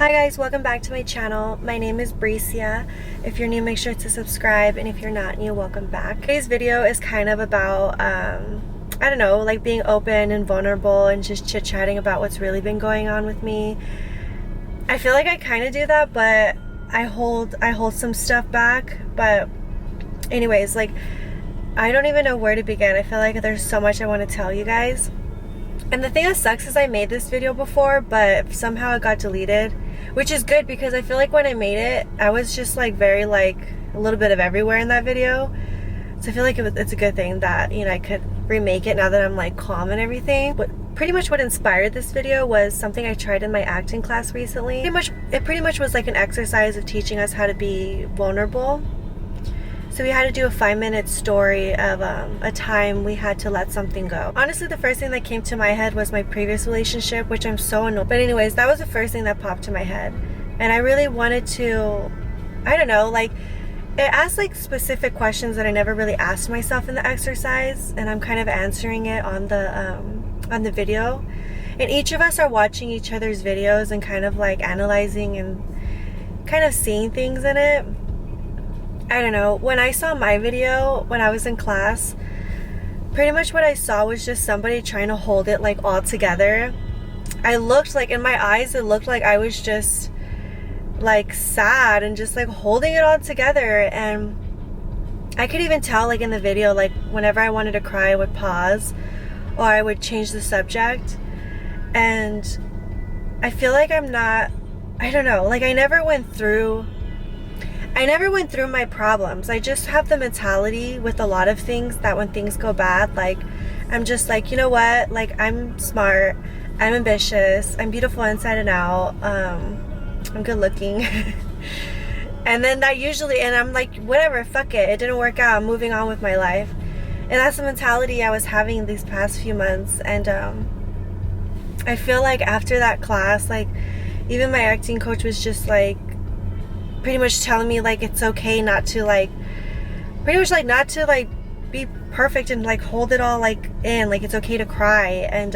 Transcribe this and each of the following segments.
Hi guys, welcome back to my channel. My name is Bricia. If you're new, make sure to subscribe, and if you're not new, welcome back. Today's video is kind of about, I don't know, like being open and vulnerable and just chit-chatting about what's really been going on with me. I feel like I kind of do that, but I hold some stuff back. But anyways, like, I don't even know where to begin. I feel like there's so much I want to tell you guys. And the thing that sucks is I made this video before, but somehow it got deleted, which is good because I feel like when I made it, I was just like very like a little bit of everywhere in that video. So I feel like it's a good thing that, you know, I could remake it now that I'm like calm and everything. But pretty much what inspired this video was something I tried in my acting class recently. It pretty much was like an exercise of teaching us how to be vulnerable. So we had to do a 5-minute story of a time we had to let something go. Honestly, the first thing that came to my head was my previous relationship, which I'm so annoyed. But anyways, that was the first thing that popped to my head. And I really wanted to, I don't know, like, it asked like specific questions that I never really asked myself in the exercise. And I'm kind of answering it on the video. And each of us are watching each other's videos and kind of like analyzing and kind of seeing things in it. I don't know, when I saw my video when I was in class, pretty much what I saw was just somebody trying to hold it like all together. I looked like, in my eyes, it looked like I was just like sad and just like holding it all together. And I could even tell like in the video, like whenever I wanted to cry, I would pause or I would change the subject. And I feel like I'm not, I don't know, like I never went through my problems. I just have the mentality with a lot of things that when things go bad, like I'm just like, you know what, like I'm smart, I'm ambitious, I'm beautiful inside and out, I'm good looking. And then that usually, and I'm like, whatever, fuck it didn't work out, I'm moving on with my life. And that's the mentality I was having these past few months. And I feel like after that class, like even my acting coach was just like pretty much telling me like it's okay not to like, pretty much like not to like be perfect and like hold it all like in, like it's okay to cry and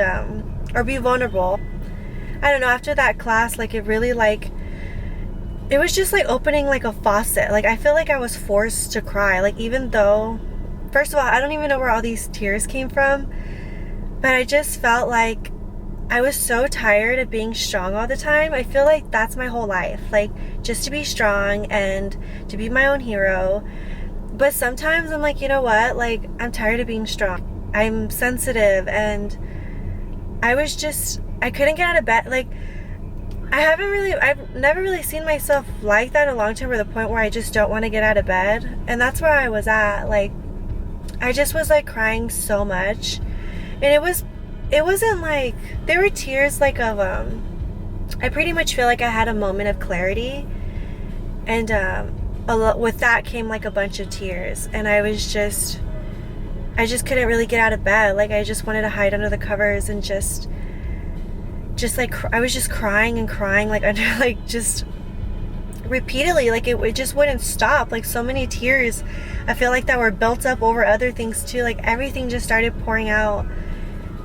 or be vulnerable. I don't know, after that class, like it really like, it was just like opening like a faucet. Like I feel like I was forced to cry, like even though, first of all, I don't even know where all these tears came from, but I just felt like I was so tired of being strong all the time. I feel like that's my whole life, like just to be strong and to be my own hero. But sometimes I'm like, you know what, like I'm tired of being strong. I'm sensitive, and I couldn't get out of bed. Like I've never really seen myself like that in a long time, to the point where I just don't want to get out of bed. And that's where I was at. Like I just was like crying so much, and it wasn't like, there were tears like of I pretty much feel like I had a moment of clarity, and with that came like a bunch of tears, and I just couldn't really get out of bed. Like I just wanted to hide under the covers and just like I was just crying and crying, like under, like just repeatedly, like it just wouldn't stop. Like so many tears, I feel like, that were built up over other things too. Like everything just started pouring out.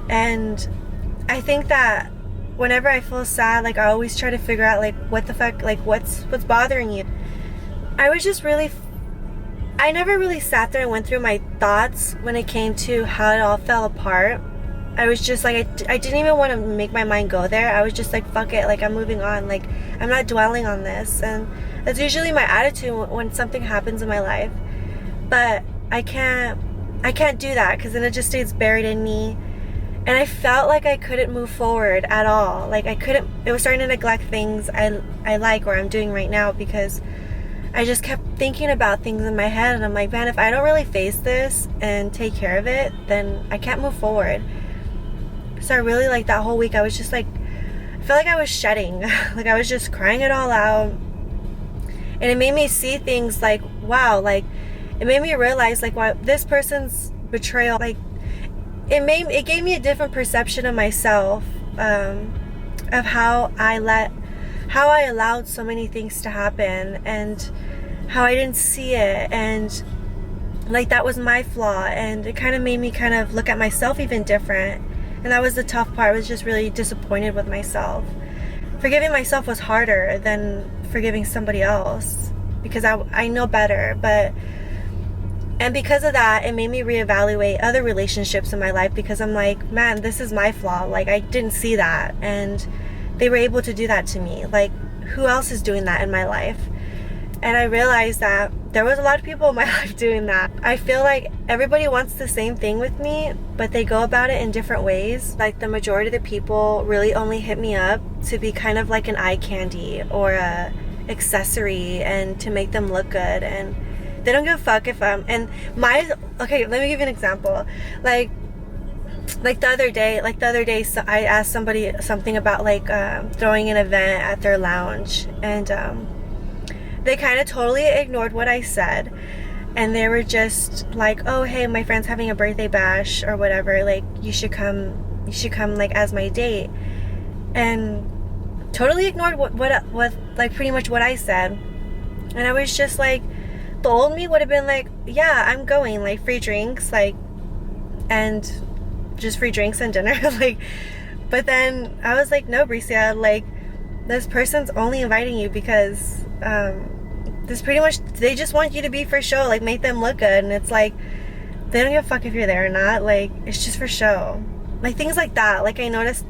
And I think that whenever I feel sad, like I always try to figure out like what the fuck, like what's bothering you. I never really sat there and went through my thoughts when it came to how it all fell apart. I was just like, I didn't even want to make my mind go there. I was just like, fuck it, like I'm moving on, like I'm not dwelling on this. And that's usually my attitude when something happens in my life. But I can't do that, because then it just stays buried in me. And I felt like I couldn't move forward at all. Like it was starting to neglect things I like, or I'm doing right now, because I just kept thinking about things in my head. And I'm like, man, if I don't really face this and take care of it, then I can't move forward. So I really, like that whole week, I was just like, I felt like I was shedding. Like I was just crying it all out. And it made me see things like, wow, like it made me realize like, why this person's betrayal, like it gave me a different perception of myself, of how I allowed so many things to happen, and how I didn't see it, and like that was my flaw. And it kind of made me kind of look at myself even different. And that was the tough part. I was just really disappointed with myself. forgiving myself was harder than forgiving somebody else, because I know better. And because of that, it made me reevaluate other relationships in my life, because I'm like, man, this is my flaw. Like, I didn't see that, and they were able to do that to me. Like, who else is doing that in my life? And I realized that there was a lot of people in my life doing that. I feel like everybody wants the same thing with me, but they go about it in different ways. Like, the majority of the people really only hit me up to be kind of like an eye candy or a accessory, and to make them look good. And they don't give a fuck if I'm, okay, let me give you an example. Like the other day, so I asked somebody something about like throwing an event at their lounge, and they kind of totally ignored what I said, and they were just like, oh, hey, my friend's having a birthday bash or whatever, like, you should come like as my date. And totally ignored what like pretty much what I said. And I was just like, the old me would have been like, yeah, I'm going, like, free drinks, like, and just free drinks and dinner. Like, but then I was like, no, Bricia, like, this person's only inviting you because this pretty much, they just want you to be for show, like, make them look good. And it's like, they don't give a fuck if you're there or not. Like, it's just for show. Like, things like that. Like, I noticed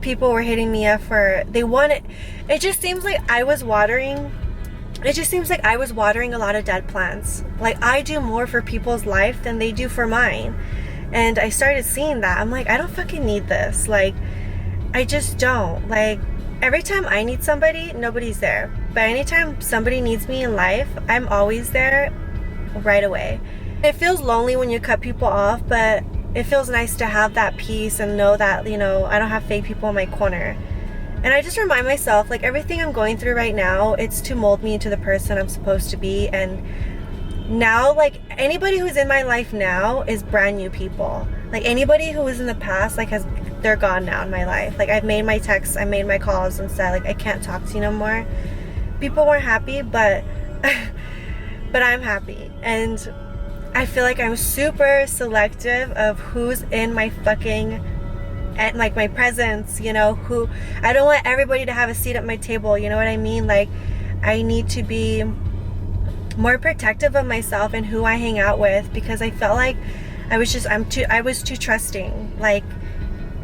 people were hitting me up for, they wanted, it just seems like I was watering a lot of dead plants. Like, I do more for people's life than they do for mine. And I started seeing that. I'm like, I don't fucking need this. Like, I just don't. Like, every time I need somebody, nobody's there. But anytime somebody needs me in life, I'm always there right away. It feels lonely when you cut people off, but it feels nice to have that peace and know that, you know, I don't have fake people in my corner. And I just remind myself, like, everything I'm going through right now, it's to mold me into the person I'm supposed to be. And now, like, anybody who's in my life now is brand new people. Like, anybody who was in the past, like, they're gone now in my life. Like, I've made my texts, I made my calls and said, like, I can't talk to you no more. People weren't happy, but but I'm happy. And I feel like I'm super selective of who's in my fucking, and like my presence, you know, who, I don't want everybody to have a seat at my table, you know what I mean? Like, I need to be more protective of myself and who I hang out with, because I felt like I was too trusting, like,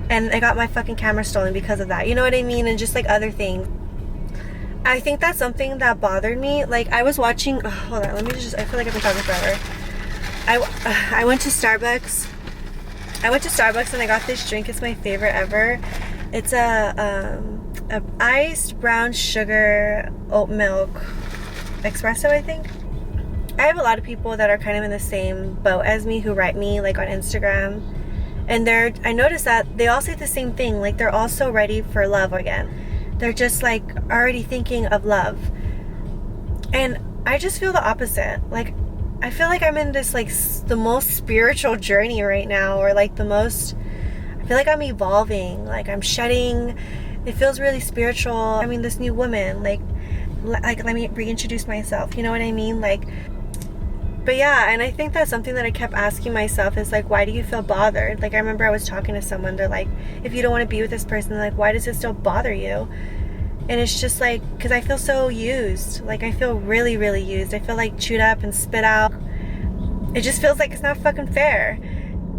and I got my fucking camera stolen because of that, you know what I mean? And just like other things. I think that's something that bothered me. Like, I was watching, hold on, I feel like I've been talking forever. I went to Starbucks. And I got this drink. It's my favorite ever. It's a iced brown sugar oat milk espresso, I think. I have a lot of people that are kind of in the same boat as me who write me, like, on Instagram. And I noticed that they all say the same thing. Like, they're all so ready for love again. They're just, like, already thinking of love. And I just feel the opposite. Like, I feel like I'm in this, like, the most spiritual journey right now, or like I feel like I'm evolving, like I'm shedding. It feels really spiritual. I mean, this new woman, like let me reintroduce myself, you know what I mean? Like, but yeah, and I think that's something that I kept asking myself is like, why do you feel bothered? Like, I remember I was talking to someone, they're like, if you don't want to be with this person, like, why does it still bother you? And it's just like, because I feel so used. Like, I feel really, really used. I feel like chewed up and spit out. It just feels like it's not fucking fair.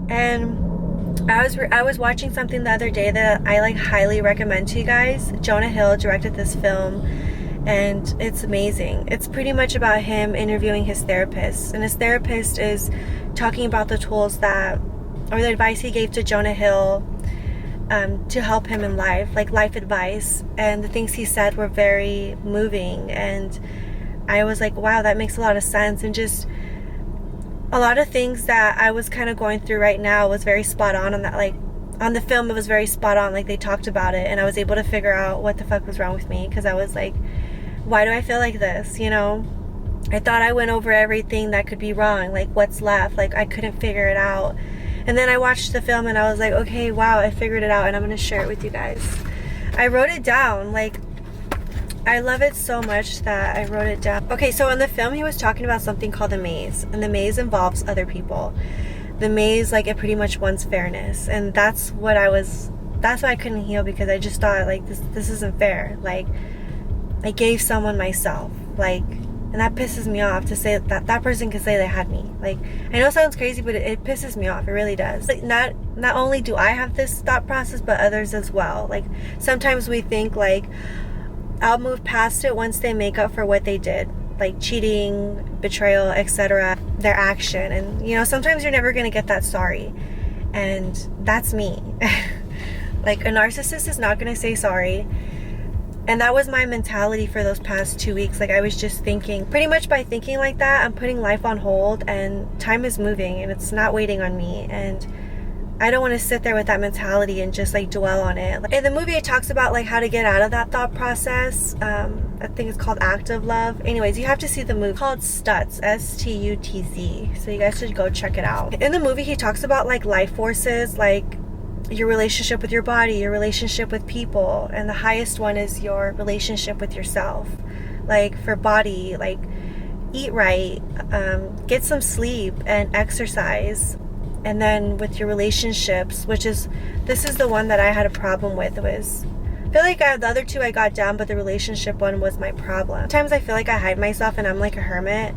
And I was watching something the other day that I, like, highly recommend to you guys. Jonah Hill directed this film, and it's amazing. It's pretty much about him interviewing his therapist. And his therapist is talking about the tools or the advice he gave to Jonah Hill to help him in life, like life advice. And the things he said were very moving, and I was like, wow, that makes a lot of sense. And just a lot of things that I was kind of going through right now was very spot on that. Like, on the film, it was very spot on. Like, they talked about it, and I was able to figure out what the fuck was wrong with me, because I was like, why do I feel like this, you know? I thought I went over everything that could be wrong, like what's left, like I couldn't figure it out. And then I watched the film and I was like, okay, wow, I figured it out, and I'm gonna share it with you guys. I wrote it down. Like, I love it so much that I wrote it down. Okay, so in the film he was talking about something called the maze, and the maze involves other people. The maze, like, it pretty much wants fairness, and that's what I was that's why I couldn't heal, because I just thought like this isn't fair. Like, I gave someone myself, like, and that pisses me off to say that that person could say they had me. Like, I know it sounds crazy, but it pisses me off. It really does. Like, not only do I have this thought process, but others as well. Like, sometimes we think like, I'll move past it once they make up for what they did, like cheating, betrayal, etc., their action. And you know, sometimes you're never gonna get that sorry, and that's me. Like, a narcissist is not gonna say sorry. And that was my mentality for those past 2 weeks. Like, I was just thinking, pretty much by thinking like that, I'm putting life on hold, and time is moving and it's not waiting on me. And I don't want to sit there with that mentality and just like dwell on it. In the movie, it talks about like how to get out of that thought process. I think it's called Active Love. Anyways, you have to see the movie. It's called Stutz, S-T-U-T-Z. So you guys should go check it out. In the movie, he talks about like life forces, like your relationship with your body, your relationship with people, and the highest one is your relationship with yourself. Like, for body, like, eat right, get some sleep and exercise. And then with your relationships, this is the one that I had a problem with. I feel like the other two I got down, but the relationship one was my problem. Sometimes I feel like I hide myself and I'm like a hermit,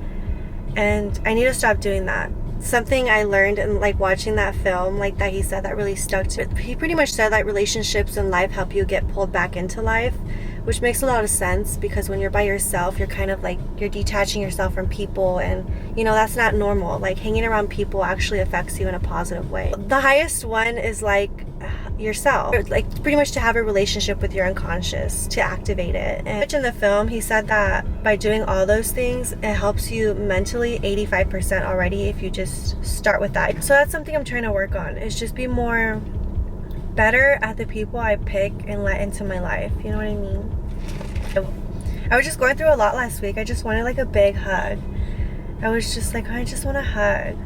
and I need to stop doing that. Something I learned in like watching that film, like that he said, that really stuck to it. He pretty much said that relationships in life help you get pulled back into life, which makes a lot of sense, because when you're by yourself, you're kind of like, you're detaching yourself from people, and you know, that's not normal. Like, hanging around people actually affects you in a positive way. The highest one is like yourself, like pretty much to have a relationship with your unconscious, to activate it. And in the film, he said that by doing all those things, it helps you mentally 85% already if you just start with that. So that's something I'm trying to work on, is just be more better at the people I pick and let into my life. You know what I mean? I was just going through a lot last week. I just wanted like a big hug. I was just like, I just want a hug,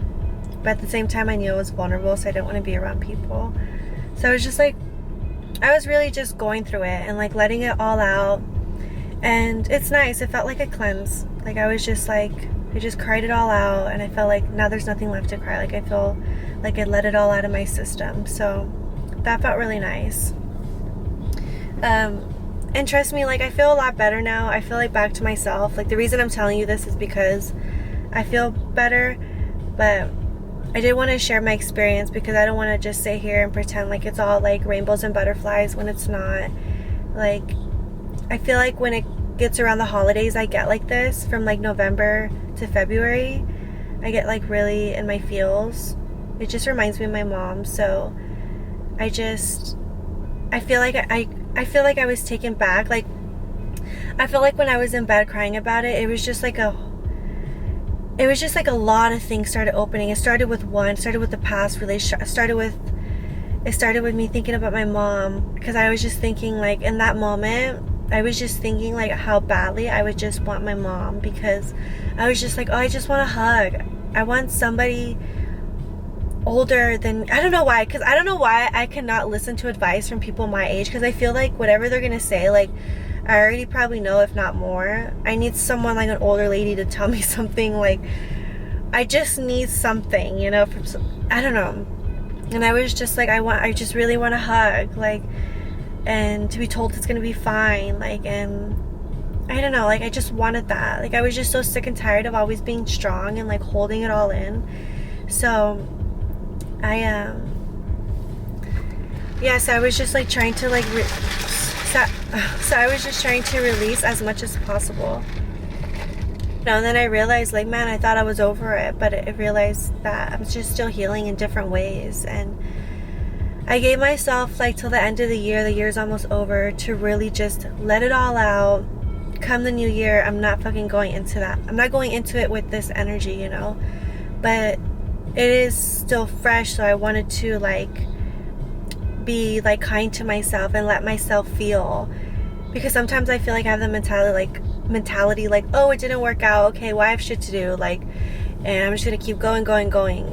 but at the same time I knew I was vulnerable, so I didn't want to be around people. So I was just like, I was really just going through it and like letting it all out. And it's nice. It felt like a cleanse. Like, I was just like, I just cried it all out, and I felt like now there's nothing left to cry. Like, I feel like I let it all out of my system. So that felt really nice. And trust me, like, I feel a lot better now. I feel like back to myself. Like, the reason I'm telling you this is because I feel better, but I did want to share my experience, because I don't want to just sit here and pretend like it's all like rainbows and butterflies when it's not. Like, I feel like when it gets around the holidays, I get like this. From like November to February, I get like really in my feels. It just reminds me of my mom. So I feel like I feel like I was taken back. Like, I feel like when I was in bed crying about it, it was just like a lot of things started opening. It started with the past relationship. It started with me thinking about my mom, because I was just thinking, like, in that moment, I was just thinking like how badly I would just want my mom, because I was just like, oh, I just want a hug. I want somebody older than, I don't know why I cannot listen to advice from people my age, because I feel like whatever they're gonna say, like, I already probably know, if not more. I need someone like an older lady to tell me something. Like, I just need something, you know, I don't know. And I was just like, I just really want a hug, like, and to be told it's gonna be fine, like, and I don't know, like, I just wanted that. Like, I was just so sick and tired of always being strong and like holding it all in. So I so I was just like trying to like so I was just trying to release as much as possible. You know, and then I realized, like, man, I thought I was over it, but I realized that I'm just still healing in different ways. And I gave myself like till the end of the year's almost over, to really just let it all out. Come the new year, I'm not fucking going into that. I'm not going into it with this energy, you know, but it is still fresh. So I wanted to like be like kind to myself and let myself feel, because sometimes I feel like I have the mentality like, oh, it didn't work out, okay, well, I have shit to do, like, and I'm just gonna keep going,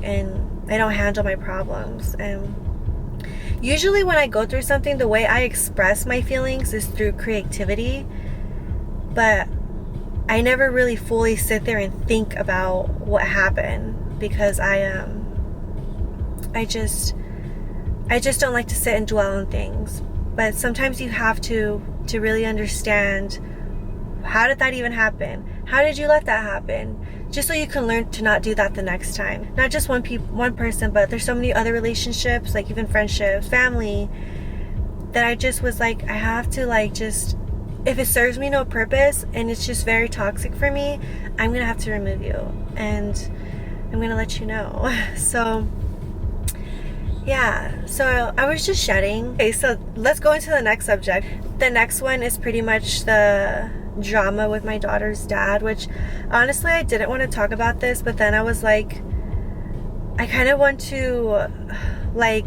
and I don't handle my problems. And usually when I go through something, the way I express my feelings is through creativity, but I never really fully sit there and think about what happened, because I I just don't like to sit and dwell on things. But sometimes you have to really understand, how did that even happen? How did you let that happen? Just so you can learn to not do that the next time. Not just one person, but there's so many other relationships, like even friendships, family, that I just was like, I have to like just, if it serves me no purpose and it's just very toxic for me, I'm gonna have to remove you, and I'm gonna let you know. So yeah, so I was just shedding. Okay, so let's go into the next subject. The next one is pretty much the drama with my daughter's dad, which honestly I didn't want to talk about this, but then I was like, I kind of want to, like,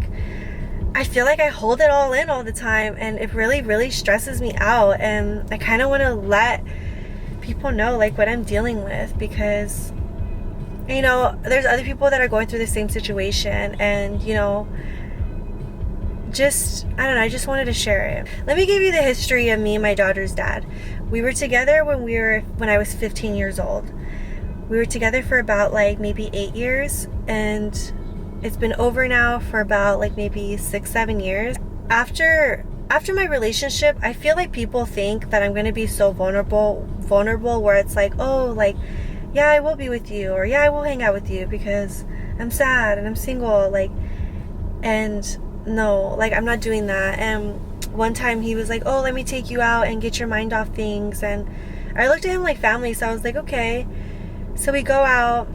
I feel like I hold it all in all the time, and it really stresses me out, and I kind of want to let people know like what I'm dealing with, because you know, there's other people that are going through the same situation, and you know, just, I don't know, I just wanted to share it. Let me give you the history of me and my daughter's dad. We were together when I was 15 years old. We were together for about like maybe 8 years, and it's been over now for about like maybe 6-7 years. After my relationship, I feel like people think that I'm gonna be so vulnerable where it's like, oh, like, yeah, I will be with you, or yeah, I will hang out with you because I'm sad and I'm single, like, and no, like, I'm not doing that. And one time he was like, oh, let me take you out and get your mind off things, and I looked at him like family, so I was like, okay. So we go out,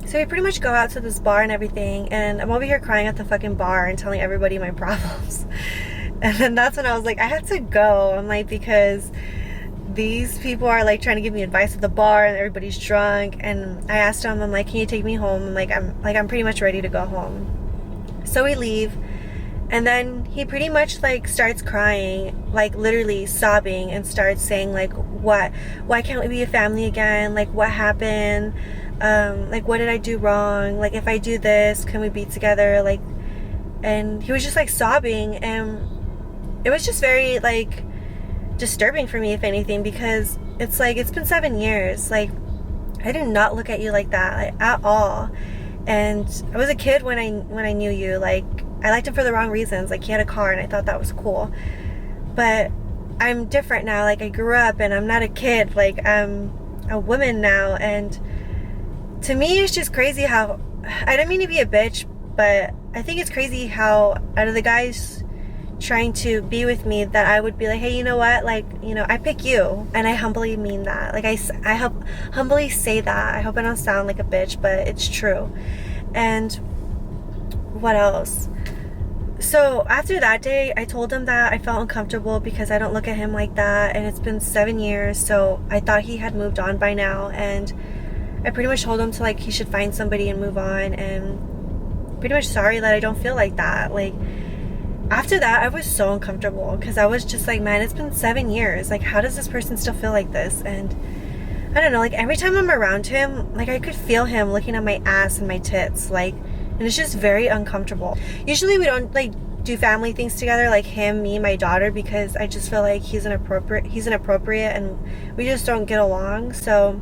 so we pretty much go out to this bar and everything, and I'm over here crying at the fucking bar and telling everybody my problems. And then that's when I was like, I have to go. I'm like, because these people are like trying to give me advice at the bar and everybody's drunk. And I asked him, I'm like, can you take me home? I'm pretty much ready to go home. So we leave, and then he pretty much like starts crying, like literally sobbing, and starts saying like, why can't we be a family again? Like, what happened? Like, what did I do wrong? Like, if I do this, can we be together? Like, and he was just like sobbing, and it was just very like disturbing for me, if anything, because it's like, it's been 7 years. Like, I did not look at you like that, like, at all. And I was a kid when I knew you. Like, I liked him for the wrong reasons. Like, he had a car and I thought that was cool, but I'm different now. Like, I grew up and I'm not a kid. Like, I'm a woman now, and to me it's just crazy how, I don't mean to be a bitch, but I think it's crazy how out of the guys trying to be with me, that I would be like, hey, you know what, like, you know, I pick you. And I humbly mean that. Like, I humbly say that. I hope I don't sound like a bitch, but it's true. And what else? So after that day, I told him that I felt uncomfortable because I don't look at him like that, and it's been 7 years, so I thought he had moved on by now. And I pretty much told him to, like, he should find somebody and move on, and pretty much sorry that I don't feel like that. Like, after that, I was so uncomfortable because I was just like, man, it's been 7 years. Like, how does this person still feel like this? And I don't know, like, every time I'm around him, like, I could feel him looking at my ass and my tits, like, and it's just very uncomfortable. Usually we don't, like, do family things together, like him, me, my daughter, because I just feel like he's inappropriate and we just don't get along. So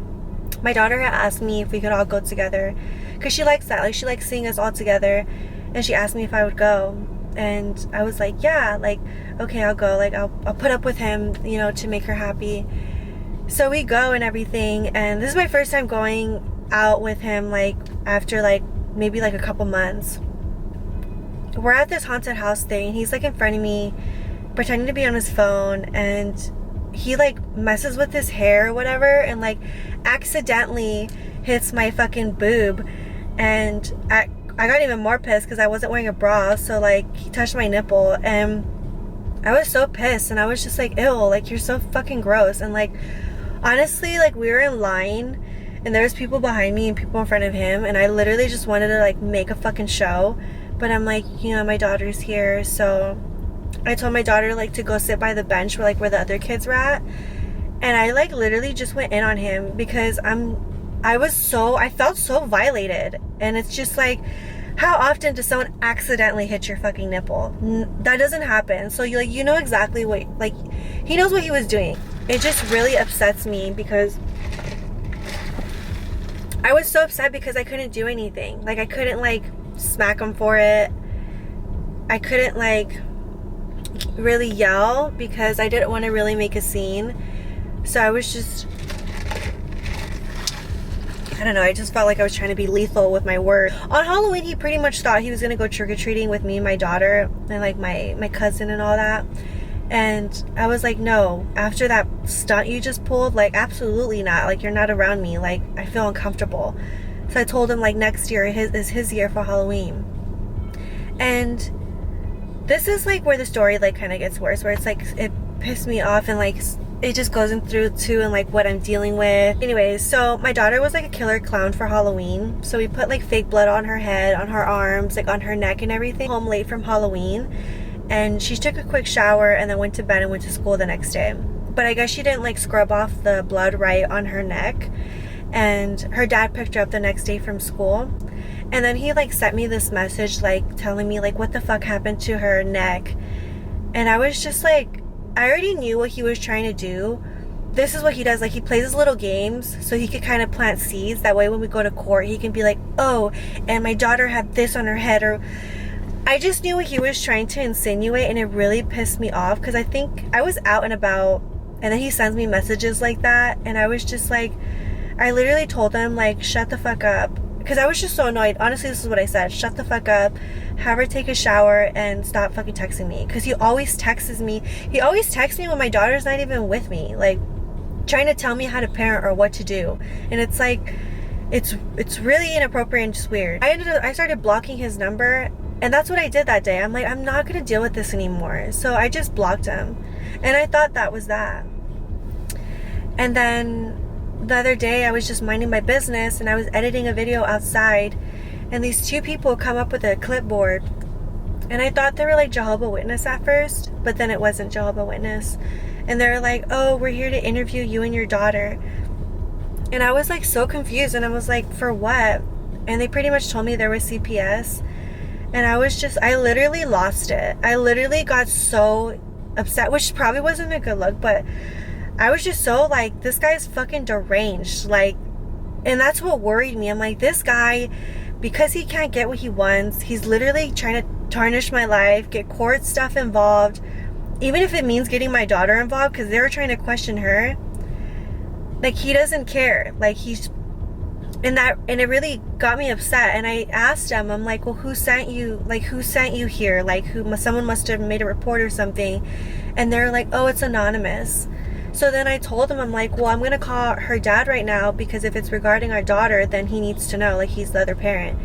my daughter had asked me if we could all go together because she likes that. Like, she likes seeing us all together, and she asked me if I would go. And I was like, yeah, like, okay, I'll go. Like, I'll put up with him, you know, to make her happy. So we go and everything, and this is my first time going out with him, like, after, like, maybe, like, a couple months. We're at this haunted house thing. He's, like, in front of me, pretending to be on his phone, and he, like, messes with his hair or whatever, and, like, accidentally hits my fucking boob, and I got even more pissed because I wasn't wearing a bra, so, like, he touched my nipple, and I was so pissed, and I was just like, ew, like, you're so fucking gross. And, like, honestly, like, we were in line, and there was people behind me and people in front of him, and I literally just wanted to, like, make a fucking show, but I'm like, you know, my daughter's here, so I told my daughter, like, to go sit by the bench where, like, where the other kids were at, and I, like, literally just went in on him because I felt so violated. And it's just like, how often does someone accidentally hit your fucking nipple? That doesn't happen. So you know exactly what, like, he knows what he was doing. It just really upsets me because I was so upset because I couldn't do anything. Like, I couldn't, like, smack him for it. I couldn't like really yell because I didn't want to really make a scene. So I was just, I don't know, I just felt like I was trying to be lethal with my words. On Halloween, he pretty much thought he was gonna go trick-or-treating with me and my daughter and like my cousin and all that. And I was like, no, after that stunt you just pulled, like, absolutely not. Like, you're not around me. Like, I feel uncomfortable. So I told him, like, next year is his year for Halloween. And this is, like, where the story, like, kind of gets worse. Where it's, like, it pissed me off and, like, it just goes in through, too, and, like, what I'm dealing with. Anyways, so my daughter was, like, a killer clown for Halloween. So we put, like, fake blood on her head, on her arms, like, on her neck and everything. Home late from Halloween. And she took a quick shower and then went to bed and went to school the next day. But I guess she didn't like scrub off the blood right on her neck. And her dad picked her up the next day from school. And then he like sent me this message like telling me like what the fuck happened to her neck. And I was just like, I already knew what he was trying to do. This is what he does. Like, he plays his little games so he could kind of plant seeds. That way when we go to court, he can be like, oh, and my daughter had this on her head. Or I just knew what he was trying to insinuate, and it really pissed me off because I think I was out and about, and then he sends me messages like that, and I was just like, I literally told him, like, shut the fuck up, because I was just so annoyed. Honestly, this is what I said: shut the fuck up, have her take a shower, and stop fucking texting me, because he always texts me. He always texts me when my daughter's not even with me, like, trying to tell me how to parent or what to do, and it's like, it's really inappropriate and just weird. I started blocking his number. And that's what I did that day. I'm like, I'm not going to deal with this anymore. So I just blocked him. And I thought that was that. And then the other day, I was just minding my business and I was editing a video outside. And these two people come up with a clipboard. And I thought they were like Jehovah's Witness at first. But then it wasn't Jehovah's Witness. And they were like, oh, we're here to interview you and your daughter. And I was like so confused. And I was like, for what? And they pretty much told me there was CPS. And I literally lost it. I literally got so upset, which probably wasn't a good look, but I was just so like, this guy's fucking deranged. Like, and that's what worried me. I'm like, this guy, because he can't get what he wants, he's literally trying to tarnish my life, get court stuff involved, even if it means getting my daughter involved, because they were trying to question her. Like, he doesn't care. Like, and it really got me upset. And I asked him, I'm like, well, who sent you? Like, who sent you here? Like, someone must have made a report or something. And they're like, oh, it's anonymous. So then I told him, I'm like, well, I'm gonna call her dad right now, because if it's regarding our daughter, then he needs to know, like, he's the other parent.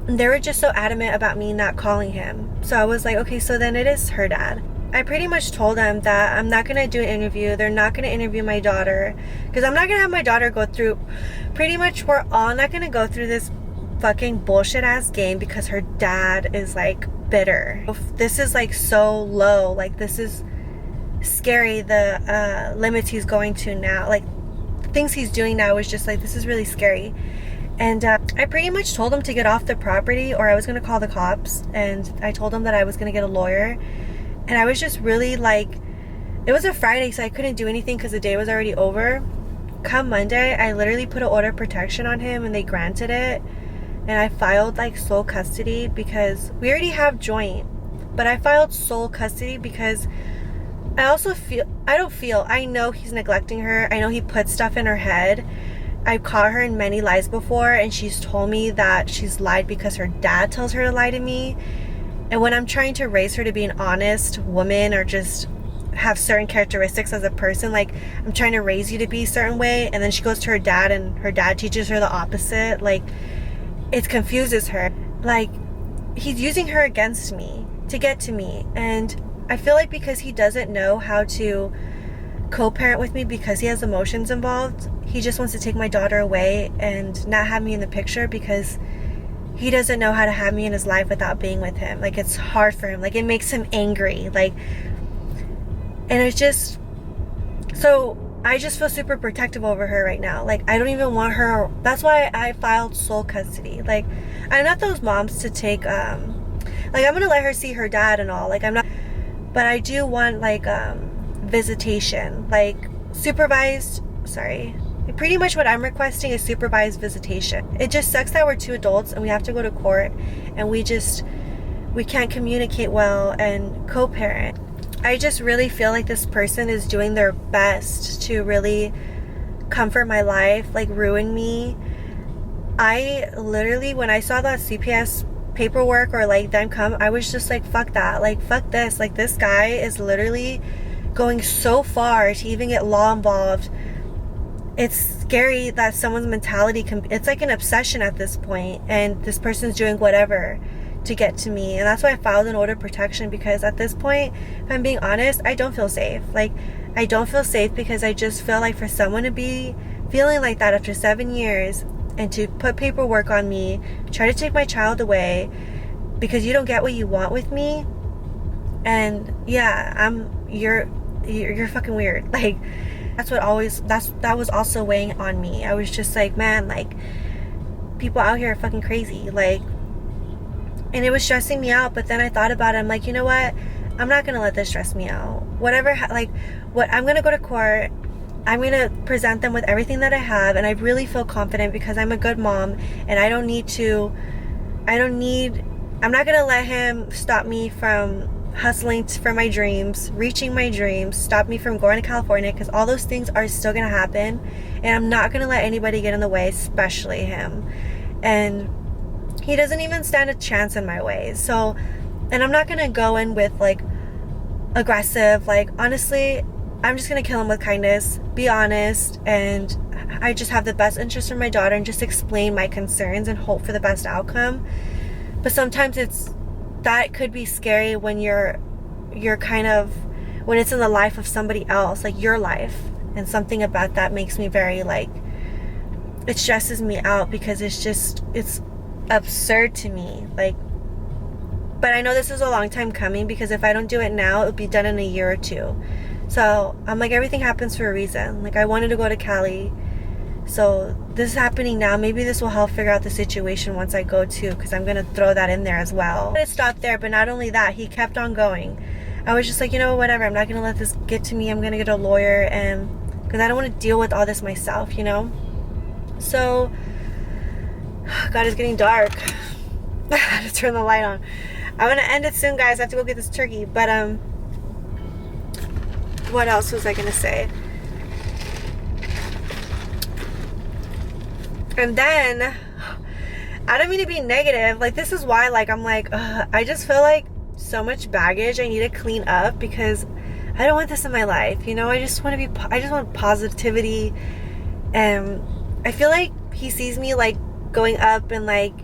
And they were just so adamant about me not calling him. So I was like, okay, so then it is her dad. I pretty much told them that I'm not going to do an interview. They're not going to interview my daughter, because I'm not going to have my daughter go through, pretty much we're all not going to go through this fucking bullshit ass game because her dad is like bitter. This is like so low. Like, this is scary. The limits he's going to now, like things he's doing now is just like, this is really scary. And I pretty much told him to get off the property or I was going to call the cops. And I told him that I was going to get a lawyer. And I was just really like, it was a Friday, so I couldn't do anything because the day was already over. Come Monday, I literally put an order of protection on him and they granted it. And I filed like sole custody because we already have joint. But I filed sole custody because I know he's neglecting her. I know he put stuff in her head. I've caught her in many lies before, and she's told me that she's lied because her dad tells her to lie to me. And when I'm trying to raise her to be an honest woman or just have certain characteristics as a person, like I'm trying to raise you to be a certain way, and then she goes to her dad and her dad teaches her the opposite, like it confuses her. Like, he's using her against me to get to me. And I feel like because he doesn't know how to co-parent with me because he has emotions involved, he just wants to take my daughter away and not have me in the picture because he doesn't know how to have me in his life without being with him. Like, it's hard for him. Like, it makes him angry. Like, and it's just, so I just feel super protective over her right now. Like, I don't even want her. That's why I filed sole custody. Like, I'm not those moms to take, like, I'm going to let her see her dad and all. Like, I'm not, but I do want, like, visitation. Like, supervised, pretty much what I'm requesting is supervised visitation. It just sucks that we're two adults and we have to go to court and we we can't communicate well and co-parent. I just really feel like this person is doing their best to really comfort my life, like ruin me. I literally, when I saw that CPS paperwork or like them come, I was just like, fuck that, like fuck this, like this guy is literally going so far to even get law involved. It's scary that someone's mentality can, it's like an obsession at this point, and this person's doing whatever to get to me. And that's why I filed an order of protection, because at this point, if I'm being honest, I don't feel safe. Like, I don't feel safe because I just feel like for someone to be feeling like that after 7 years and to put paperwork on me, try to take my child away because you don't get what you want with me. And yeah, you're fucking weird. Like, that was also weighing on me. I was just like, man, like, people out here are fucking crazy. Like, and it was stressing me out. But then I thought about it. I'm like, you know what? I'm not gonna let this stress me out. Whatever, like, what, I'm gonna go to court. I'm gonna present them with everything that I have, and I really feel confident because I'm a good mom, and I'm not gonna let him stop me from hustling for my dreams, reaching my dreams, stop me from going to California, because all those things are still gonna happen, and I'm not gonna let anybody get in the way, especially him. And he doesn't even stand a chance in my way. So, and I'm not gonna go in with like aggressive, like, honestly, I'm just gonna kill him with kindness, be honest, and I just have the best interest for my daughter and just explain my concerns and hope for the best outcome. But sometimes that could be scary when you're kind of, when it's in the life of somebody else, like your life, and something about that makes me very, like, it stresses me out because it's absurd to me. Like, but I know this is a long time coming, because if I don't do it now, it'll be done in a year or two. So I'm like, everything happens for a reason. Like, I wanted to go to Cali, so this is happening now. Maybe this will help figure out the situation once I go too, because I'm gonna throw that in there as well. It stopped there, but not only that, he kept on going. I was just like, you know, whatever, I'm not gonna let this get to me. I'm gonna get a lawyer, and because I don't want to deal with all this myself, you know. So God, it's getting dark. I have to turn the light on. I'm gonna end it soon, guys. I have to go get this turkey. But what else was I gonna say? And then, I don't mean to be negative. Like, this is why, like, I'm like, I just feel like so much baggage I need to clean up, because I don't want this in my life. You know, I just want positivity. And I feel like he sees me, like, going up and, like,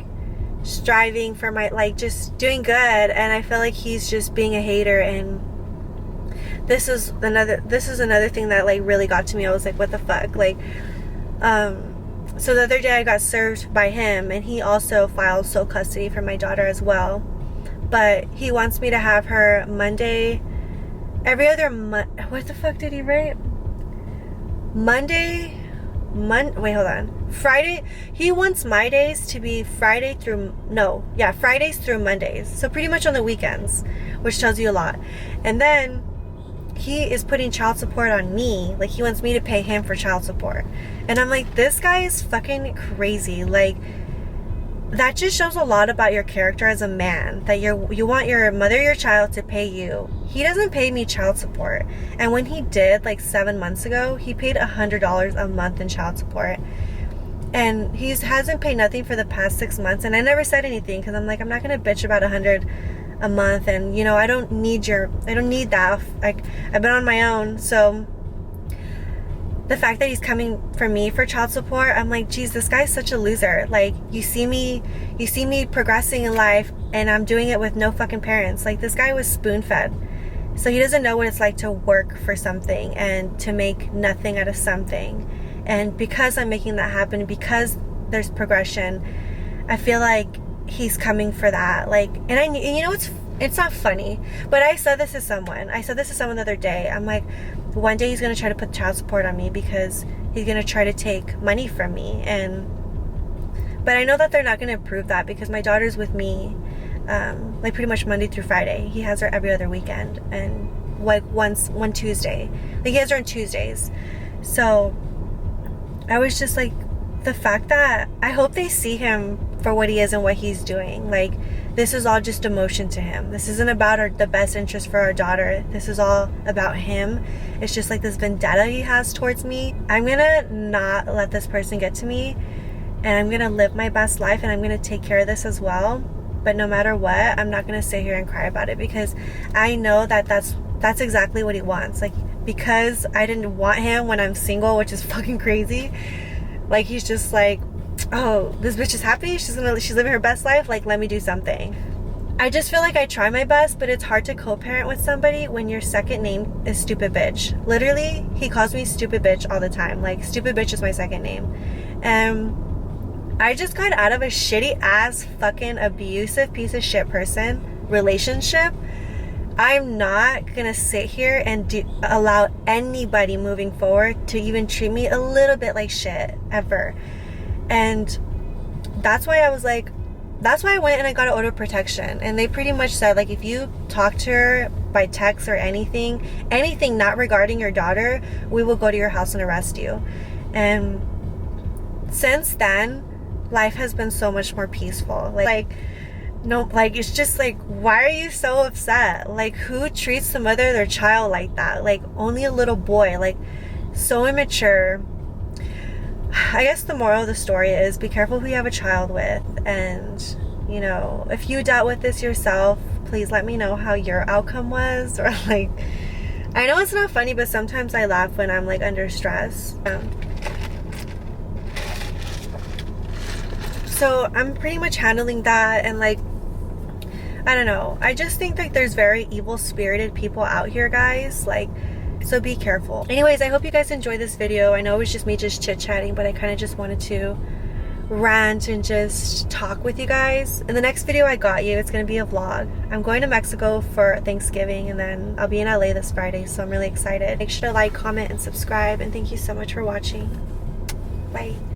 striving for my, like, just doing good. And I feel like he's just being a hater. And this is another thing that, like, really got to me. I was like, what the fuck? Like, so the other day I got served by him, and he also filed sole custody for my daughter as well. But he wants me to have her Monday, every other month. What the fuck did he write? Wait, hold on. Friday. He wants my days to be Fridays through Mondays. So pretty much on the weekends, which tells you a lot. And then he is putting child support on me. Like, he wants me to pay him for child support. And I'm like, this guy is fucking crazy. Like, that just shows a lot about your character as a man, that you want your mother, your child, to pay you. He doesn't pay me child support. And when he did, like 7 months ago, he paid $100 a month in child support. And he hasn't paid nothing for the past 6 months. And I never said anything, because I'm like, I'm not gonna bitch about $100 a month, and you know, I don't need that. Like, I've been on my own. So the fact that he's coming for me for child support, I'm like, geez, this guy's such a loser. Like, you see me progressing in life, and I'm doing it with no fucking parents. Like, this guy was spoon-fed, so he doesn't know what it's like to work for something and to make nothing out of something. And because I'm making that happen, because there's progression, I feel like he's coming for that. Like, and you know, it's not funny, but I said this to someone the other day. I'm like, one day he's gonna try to put child support on me because he's gonna try to take money from me. But I know that they're not gonna approve that, because my daughter's with me like pretty much Monday through Friday. He has her every other weekend, and like one Tuesday. Like, he has her on Tuesdays. So I was just like, the fact that I hope they see him for what he is and what he's doing. Like, this is all just emotion to him. This isn't about the best interest for our daughter. This is all about him. It's just like this vendetta he has towards me. I'm gonna not let this person get to me, and I'm gonna live my best life, and I'm gonna take care of this as well. But no matter what, I'm not gonna sit here and cry about it, because I know that that's exactly what he wants. Like, because I didn't want him when I'm single, which is fucking crazy. Like, he's just like, oh, this bitch is happy, she's living her best life, like, let me do something. I just feel like I try my best, but it's hard to co-parent with somebody when your second name is stupid bitch. Literally, he calls me stupid bitch all the time. Like, stupid bitch is my second name. I just got out of a shitty ass fucking abusive piece of shit person relationship. I'm not gonna sit here and allow anybody moving forward to even treat me a little bit like shit ever. And that's why I was like, that's why I went and I got an order of protection. And they pretty much said, like, if you talk to her by text or anything not regarding your daughter, we will go to your house and arrest you. And since then, life has been so much more peaceful. No, like, it's just like, why are you so upset? Like, who treats the mother of their child like that? Like, only a little boy. Like, so immature. I guess the moral of the story is, be careful who you have a child with. And, you know, if you dealt with this yourself, please let me know how your outcome was. Or, like, I know it's not funny, but sometimes I laugh when I'm, like, under stress. So I'm pretty much handling that, and, like, I don't know, I just think that there's very evil spirited people out here, guys. Like, so be careful. Anyways, I hope you guys enjoyed this video. I know it was just me just chit-chatting, but I kind of just wanted to rant and just talk with you guys. In the next video I got you, it's gonna be a vlog. I'm going to Mexico for Thanksgiving, and then I'll be in LA this Friday, so I'm really excited. Make sure to like, comment, and subscribe, and thank you so much for watching. Bye.